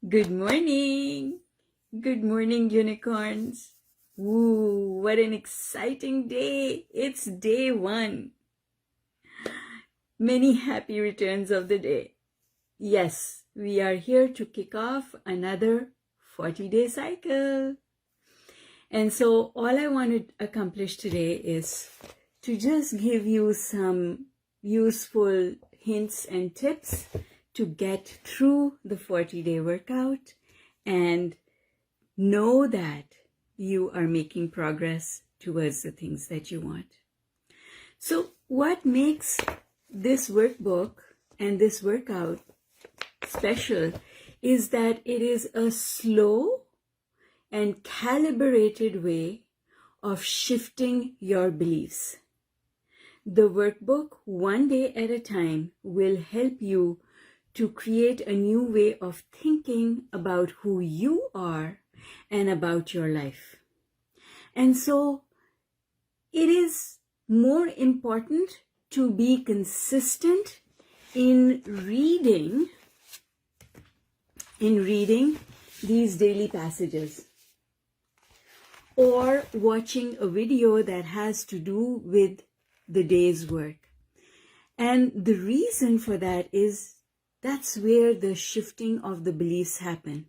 Good morning! Good morning, unicorns! Woo, what an exciting day! It's day one. Many happy returns of the day. Yes, we are here to kick off another 40-day cycle. And so all I want to accomplish today is to just give you some useful hints and tips to get through the 40-day workout and know that you are making progress towards the things that you want. So what makes this workbook and this workout special is that it is a slow and calibrated way of shifting your beliefs. The workbook, one day at a time, will help you to create a new way of thinking about who you are and about your life. And so it is more important to be consistent in reading these daily passages or watching a video that has to do with the day's work. And the reason for that is that's where the shifting of the beliefs happen.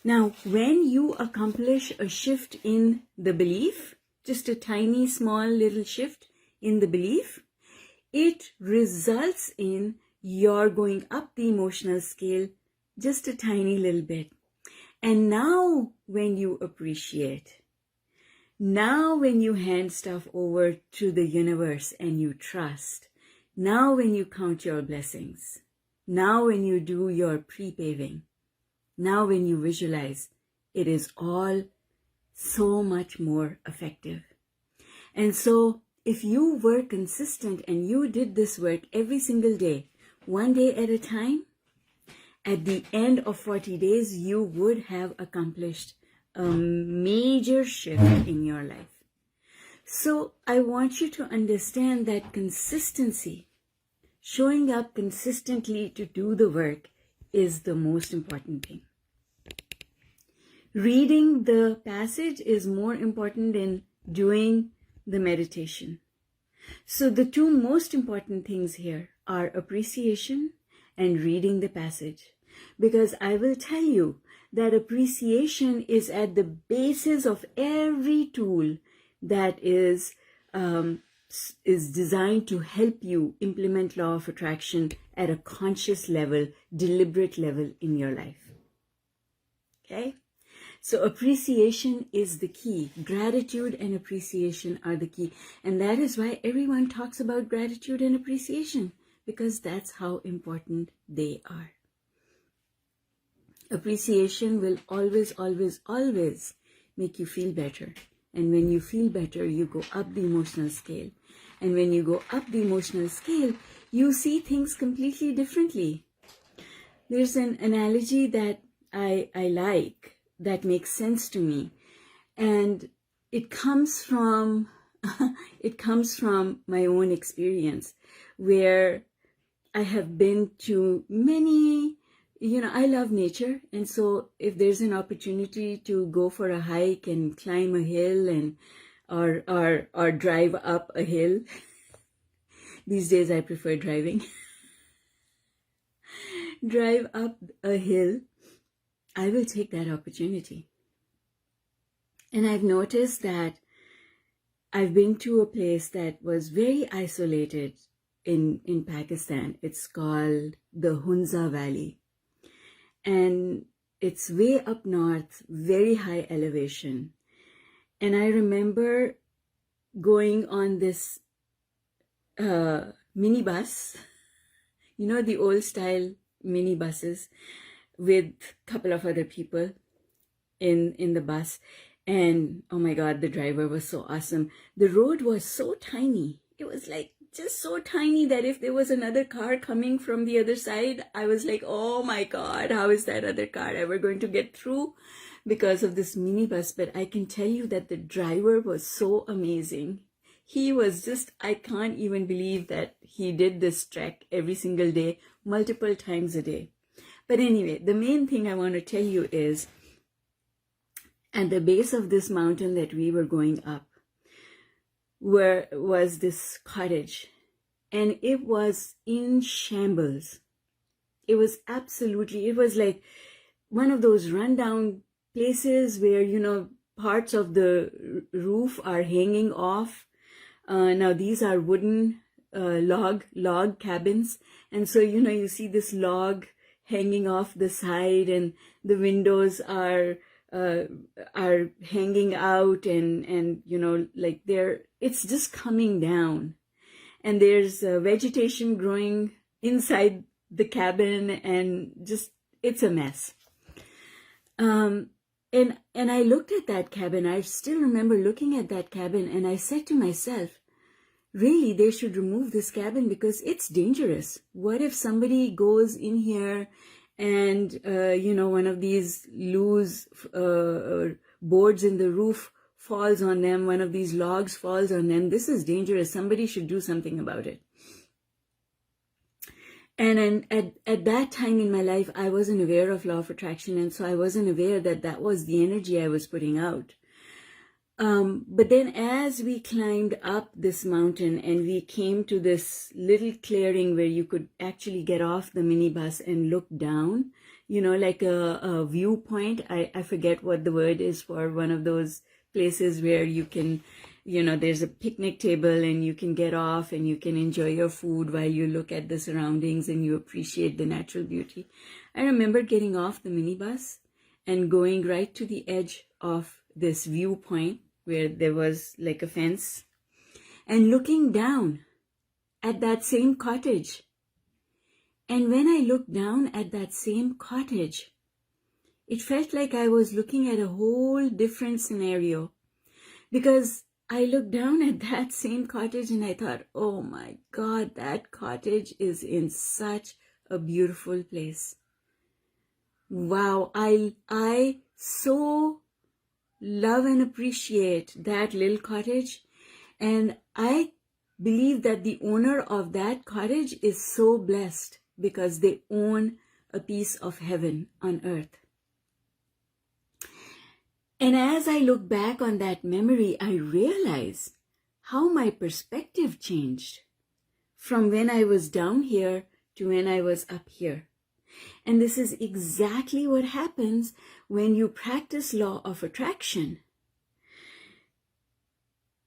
Now, when you accomplish a shift in the belief, just a tiny, small little shift in the belief, it results in your going up the emotional scale just a tiny little bit. And now when you appreciate, now when you hand stuff over to the universe and you trust, now when you count your blessings, now when you do your pre-paving, now when you visualize, it is all so much more effective. And so if you were consistent and you did this work every single day, one day at a time, at the end of 40 days, you would have accomplished a major shift in your life. So I want you to understand that consistency, showing up consistently to do the work, is the most important thing. Reading the passage is more important than doing the meditation. So the two most important things here are appreciation and reading the passage. Because I will tell you that appreciation is at the basis of every tool that is designed to help you implement law of attraction at a conscious level, deliberate level in your life. Okay? So appreciation is the key. Gratitude and appreciation are the key. And that is why everyone talks about gratitude and appreciation, because that's how important they are. Appreciation will always, always, always make you feel better. And when you feel better, you go up the emotional scale. And when you go up the emotional scale, you see things completely differently. There's an analogy that I like that makes sense to me. And it comes from my own experience, where I have been to many, I love nature. And so if there's an opportunity to go for a hike and climb a hill and or drive up a hill, these days I prefer driving, drive up a hill, I will take that opportunity. And I've noticed that I've been to a place that was very isolated in Pakistan. It's called the Hunza Valley. And it's way up north, very high elevation. And I remember going on this minibus, the old style minibuses, with a couple of other people in the bus. And oh my God, the driver was so awesome. The road was so tiny. It was like just so tiny that if there was another car coming from the other side, I was like, oh my God, how is that other car ever going to get through because of this minibus? But I can tell you that the driver was so amazing. He was just, I can't even believe that he did this trek every single day, multiple times a day. But anyway, the main thing I want to tell you is at the base of this mountain that we were going up was this cottage, and it was in shambles. It was like one of those rundown places where, parts of the roof are hanging off. Now these are wooden log cabins, and so you see this log hanging off the side, and the windows are hanging out, and like it's just coming down, and there's vegetation growing inside the cabin, and just it's a mess. And I looked at that cabin. I still remember looking at that cabin, and I said to myself, really, they should remove this cabin because it's dangerous. What if somebody goes in here and, one of these loose boards in the roof falls on them, one of these logs falls on them? This is dangerous. Somebody should do something about it. And at that time in my life, I wasn't aware of law of attraction, and so I wasn't aware that that was the energy I was putting out. But then as we climbed up this mountain and we came to this little clearing where you could actually get off the minibus and look down, like a viewpoint. I forget what the word is for one of those places where you can, there's a picnic table and you can get off and you can enjoy your food while you look at the surroundings and you appreciate the natural beauty. I remember getting off the minibus and going right to the edge of this viewpoint where there was like a fence and looking down at that same cottage. And when I looked down at that same cottage, it felt like I was looking at a whole different scenario, because I looked down at that same cottage and I thought, oh my God, that cottage is in such a beautiful place. Wow, I so love and appreciate that little cottage, and I believe that the owner of that cottage is so blessed because they own a piece of heaven on earth. And as I look back on that memory, I realize how my perspective changed from when I was down here to when I was up here. And this is exactly what happens when you practice law of attraction.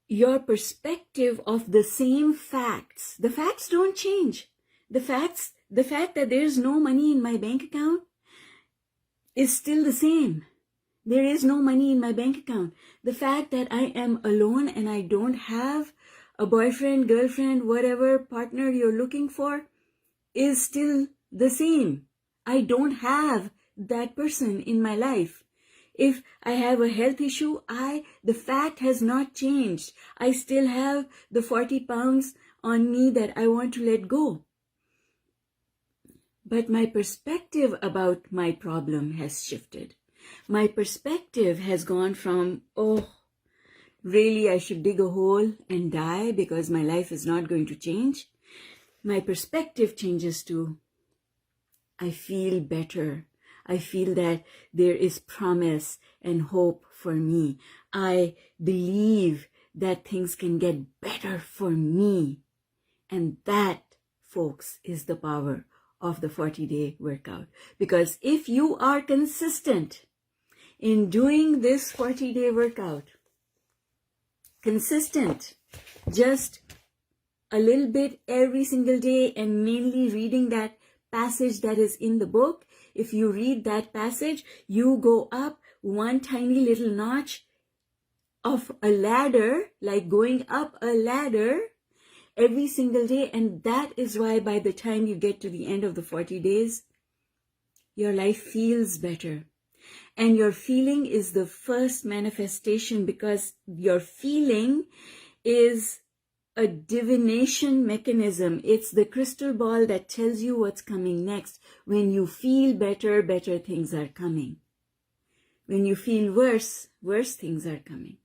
Your perspective of the same facts, the facts don't change. The fact that there's no money in my bank account is still the same. There is no money in my bank account. The fact that I am alone and I don't have a boyfriend, girlfriend, whatever partner you're looking for is still the same. I don't have that person in my life. If I have a health issue, the fact has not changed. I still have the 40 pounds on me that I want to let go. But my perspective about my problem has shifted. My perspective has gone from, oh, really, I should dig a hole and die because my life is not going to change. My perspective changes to, I feel better. I feel that there is promise and hope for me. I believe that things can get better for me. And that, folks, is the power of the 40-day workout. Because if you are consistent in doing this 40-day workout, consistent, just a little bit every single day, and mainly reading that passage that is in the book. If you read that passage, you go up one tiny little notch of a ladder, like going up a ladder every single day. And that is why by the time you get to the end of the 40 days, your life feels better. And your feeling is the first manifestation, because your feeling is a divination mechanism. It's the crystal ball that tells you what's coming next. When you feel better, better things are coming. When you feel worse, worse things are coming.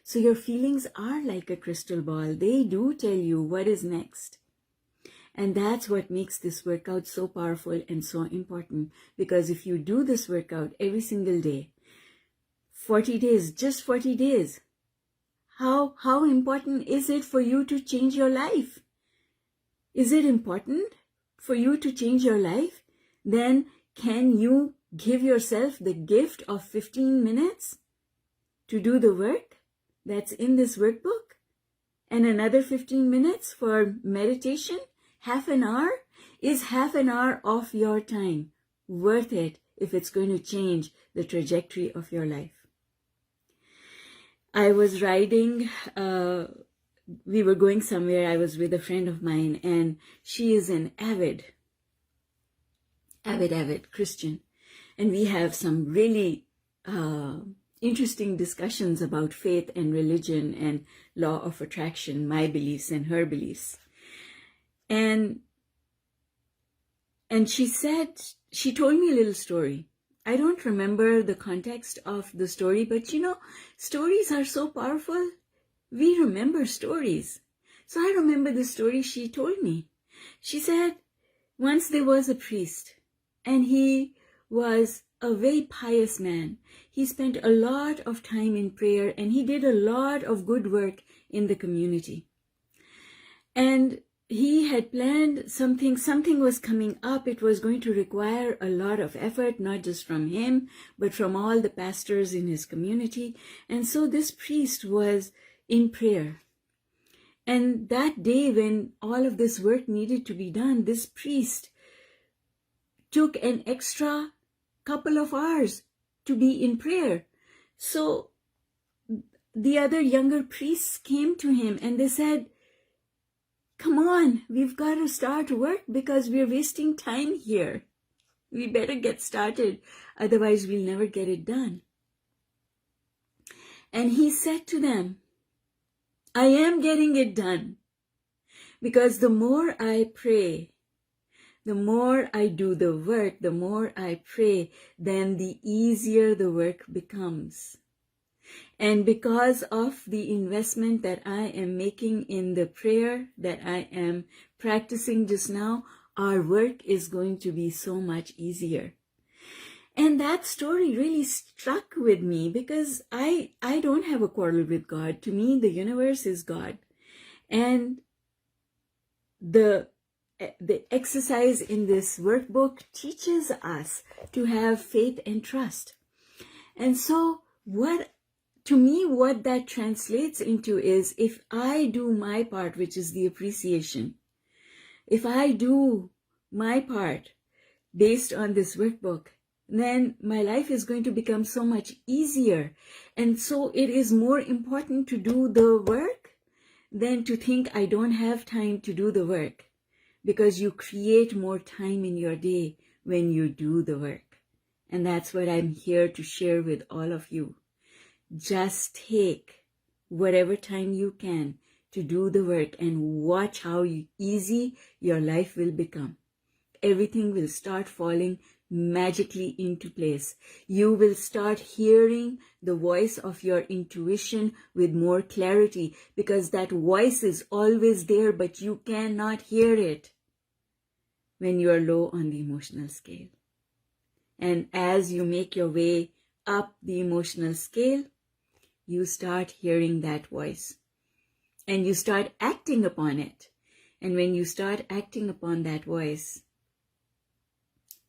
So your feelings are like a crystal ball. They do tell you what is next. And that's what makes this workout so powerful and so important. Because if you do this workout every single day, 40 days, just 40 days, how important is it for you to change your life? Is it important for you to change your life? Then can you give yourself the gift of 15 minutes to do the work that's in this workbook? And another 15 minutes for meditation? Half an hour? Is half an hour of your time worth it if it's going to change the trajectory of your life? I was riding, we were going somewhere. I was with a friend of mine, and she is an avid Christian. And we have some really interesting discussions about faith and religion and law of attraction, my beliefs and her beliefs. And she said, she told me a little story. I don't remember the context of the story, but stories are so powerful. We remember stories. So I remember the story she told me. She said, once there was a priest, and he was a very pious man. He spent a lot of time in prayer, and he did a lot of good work in the community. And he had planned something was coming up. It was going to require a lot of effort, not just from him, but from all the pastors in his community. And so this priest was in prayer. And that day when all of this work needed to be done, this priest took an extra couple of hours to be in prayer. So the other younger priests came to him and they said, come on, we've got to start work because we're wasting time here. We better get started, otherwise we'll never get it done. And he said to them, I am getting it done, because the more I pray, the more I do the work, the more I pray, then the easier the work becomes. And because of the investment that I am making in the prayer that I am practicing just now, our work is going to be so much easier. And that story really struck with me because I don't have a quarrel with God. To me, the universe is God. And the exercise in this workbook teaches us to have faith and trust. And so to me, what that translates into is, if I do my part, which is the appreciation, if I do my part based on this workbook, then my life is going to become so much easier. And so it is more important to do the work than to think I don't have time to do the work, because you create more time in your day when you do the work. And that's what I'm here to share with all of you. Just take whatever time you can to do the work and watch how easy your life will become. Everything will start falling magically into place. You will start hearing the voice of your intuition with more clarity, because that voice is always there, but you cannot hear it when you are low on the emotional scale. And as you make your way up the emotional scale, you start hearing that voice and you start acting upon it. And when you start acting upon that voice,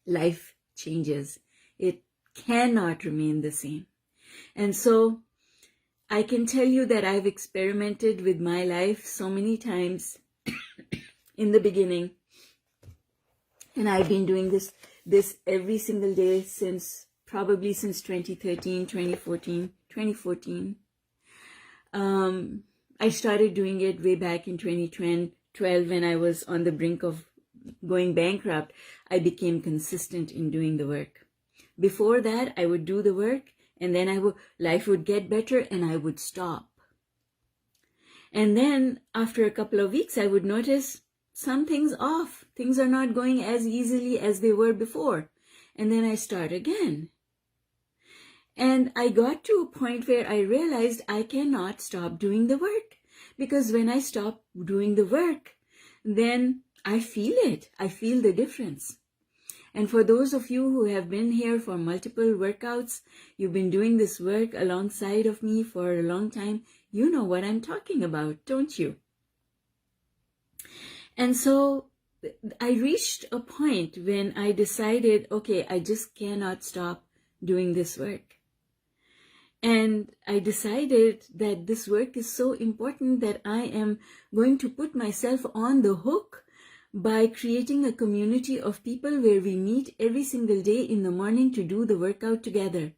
life changes. It cannot remain the same. And so I can tell you that I've experimented with my life so many times in the beginning. And I've been doing this every single day probably since 2014. I started doing it way back in 2012 when I was on the brink of going bankrupt. I became consistent in doing the work. Before that, I would do the work and then life would get better and I would stop. And then after a couple of weeks, I would notice something's off. Things are not going as easily as they were before. And then I start again. And I got to a point where I realized I cannot stop doing the work, because when I stop doing the work, then I feel it. I feel the difference. And for those of you who have been here for multiple workouts, you've been doing this work alongside of me for a long time, you know what I'm talking about, don't you? And so I reached a point when I decided, okay, I just cannot stop doing this work. And I decided that this work is so important that I am going to put myself on the hook by creating a community of people where we meet every single day in the morning to do the workout together.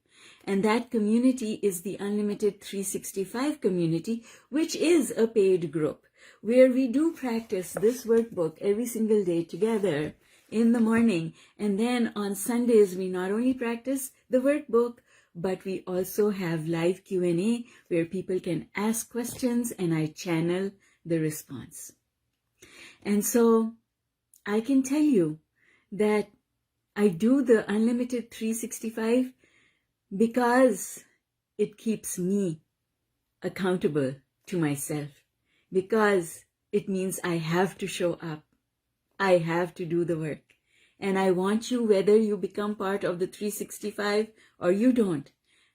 And that community is the Unlimited 365 community, which is a paid group where we do practice this workbook every single day together in the morning. And then on Sundays, we not only practice the workbook, but we also have live Q&A where people can ask questions and I channel the response. And so I can tell you that I do the Unlimited 365 because it keeps me accountable to myself, because it means I have to show up. I have to do the work. And I want you, whether you become part of the 365 or you don't,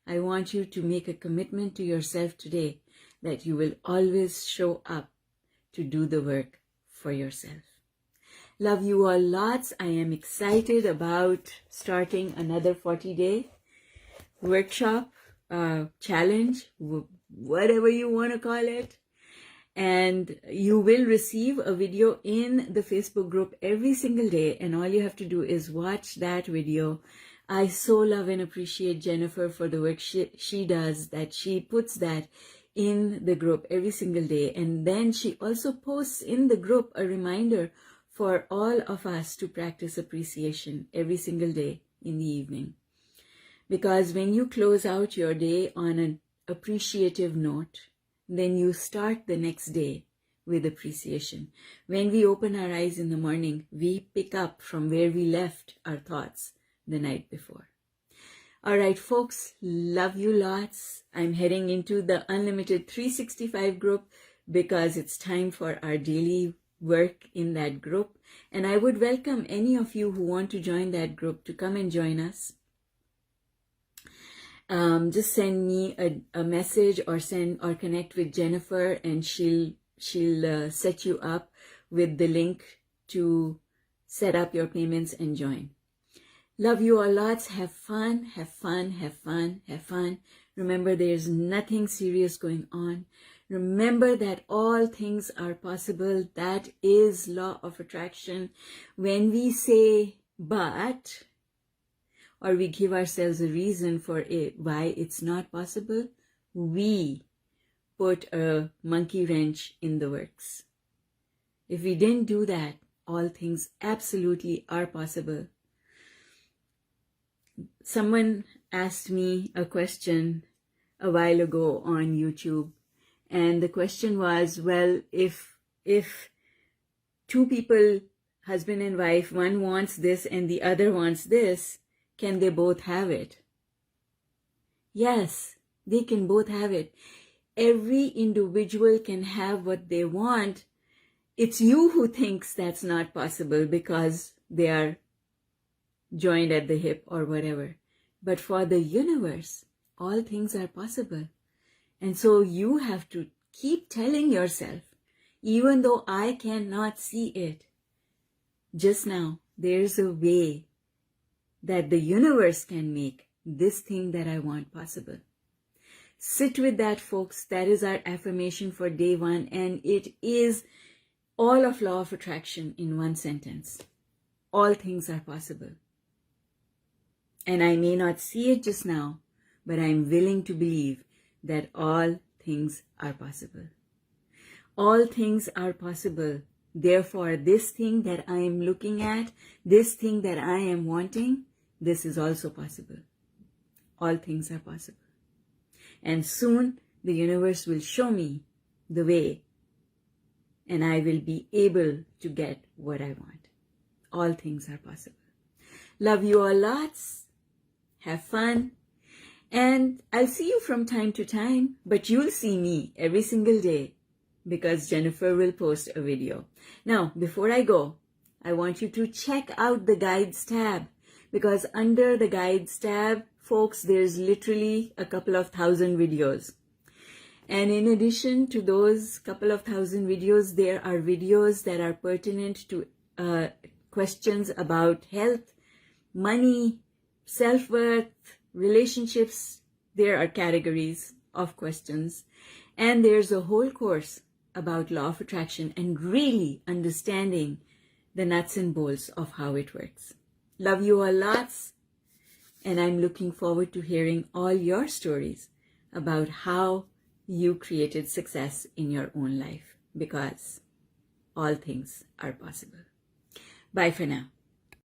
I want you to make a commitment to yourself today that you will always show up to do the work for yourself. Love you all lots. I am excited about starting another 40-day workshop, challenge, whatever you want to call it. And you will receive a video in the Facebook group every single day. And all you have to do is watch that video. I so love and appreciate Jennifer for the work she does, that she puts that in the group every single day. And then she also posts in the group a reminder for all of us to practice appreciation every single day in the evening. Because when you close out your day on an appreciative note, then you start the next day with appreciation. When we open our eyes in the morning, we pick up from where we left our thoughts the night before. All right, folks, love you lots. I'm heading into the Unlimited 365 group because it's time for our daily work in that group. And I would welcome any of you who want to join that group to come and join us. Just send me a message or connect with Jennifer, and she'll set you up with the link to set up your payments and join. Love you all lots. Have fun, have fun, have fun, have fun. Remember, there's nothing serious going on. Remember that all things are possible. That is law of attraction. When we say but, or we give ourselves a reason for it, why it's not possible, we put a monkey wrench in the works. If we didn't do that, all things absolutely are possible. Someone asked me a question a while ago on YouTube, and the question was, well, if two people, husband and wife, one wants this and the other wants this, can they both have it? Yes, they can both have it. Every individual can have what they want. It's you who thinks that's not possible because they are joined at the hip or whatever. But for the universe, all things are possible. And so you have to keep telling yourself, even though I cannot see it, just now, there's a way that the universe can make this thing that I want possible. Sit with that, folks. That is our affirmation for day one. And it is all of law of attraction in one sentence. All things are possible. And I may not see it just now, but I'm willing to believe that all things are possible. All things are possible. Therefore, this thing that I am looking at, this thing that I am wanting, this is also possible. All things are possible. And soon the universe will show me the way, and I will be able to get what I want. All things are possible. Love you all lots. Have fun. And I'll see you from time to time, but you'll see me every single day because Jennifer will post a video. Now, before I go, I want you to check out the guides tab, because under the guides tab, folks, there's literally a couple of thousand videos. And in addition to those couple of thousand videos, there are videos that are pertinent to questions about health, money, self-worth, relationships. There are categories of questions. And there's a whole course about law of attraction and really understanding the nuts and bolts of how it works. Love you all lots. And I'm looking forward to hearing all your stories about how you created success in your own life, because all things are possible. Bye for now.